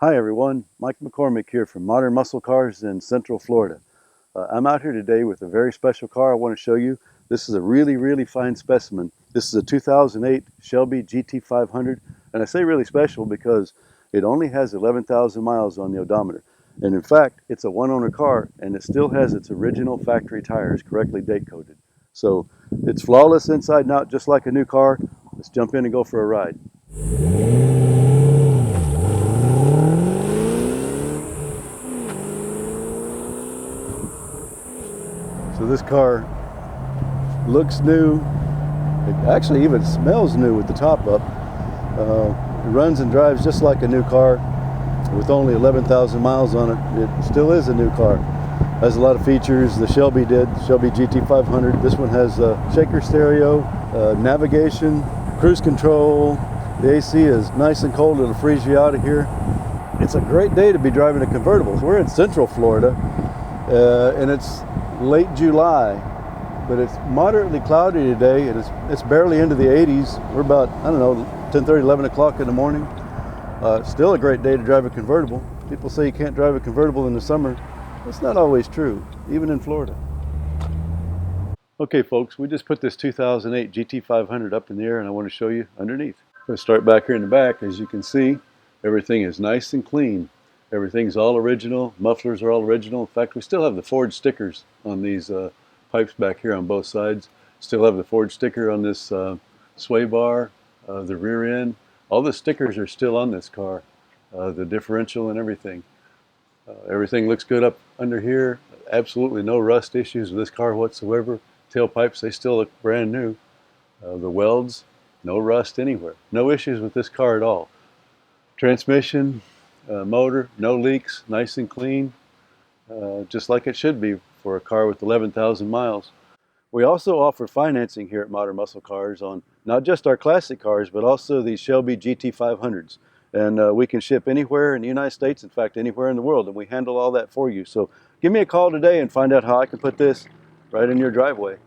Hi everyone, Mike McCormick here from Modern Muscle Cars in Central Florida. I'm out here today with a very special car I want to show you. This is a really fine specimen. This is a 2008 Shelby GT500, and I say really special because it only has 11,000 miles on the odometer. And in fact, it's a one-owner car and it still has its original factory tires correctly date coded. So it's flawless inside and out, just like a new car. Let's jump in and go for a ride. So this car looks new. It actually even smells new with the top up. It runs and drives just like a new car. With only 11,000 miles on it, it still is a new car. Has a lot of features. The Shelby Shelby GT500. This one has shaker stereo, navigation, cruise control. The AC is nice and cold. It'll freeze you out of here. It's a great day to be driving a convertible. We're in Central Florida, and it's late July, but it's moderately cloudy today, and it's barely into the 80s. We're about, I don't know, 10:30, 11 o'clock in the morning. Still a great day to drive a convertible. People say you can't drive a convertible in the summer. That's not always true, even in Florida. Okay folks, we just put this 2008 GT500 up in the air and I want to show you underneath. I'm going to start back here in the back. As you can see, everything is nice and clean. Everything's all original. Mufflers are all original. In fact, we still have the Ford stickers on these pipes back here on both sides. Still have the Ford sticker on this sway bar, the rear end. All the stickers are still on this car, the differential and everything. Everything looks good up under here. Absolutely no rust issues with this car whatsoever. Tailpipes, they still look brand new. The welds, no rust anywhere. No issues with this car at all. Transmission, motor, no leaks, nice and clean, just like it should be for a car with 11,000 miles. We also offer financing here at Modern Muscle Cars on not just our classic cars, but also the Shelby GT500s. And we can ship anywhere in the United States, in fact, anywhere in the world, and we handle all that for you. So give me a call today and find out how I can put this right in your driveway.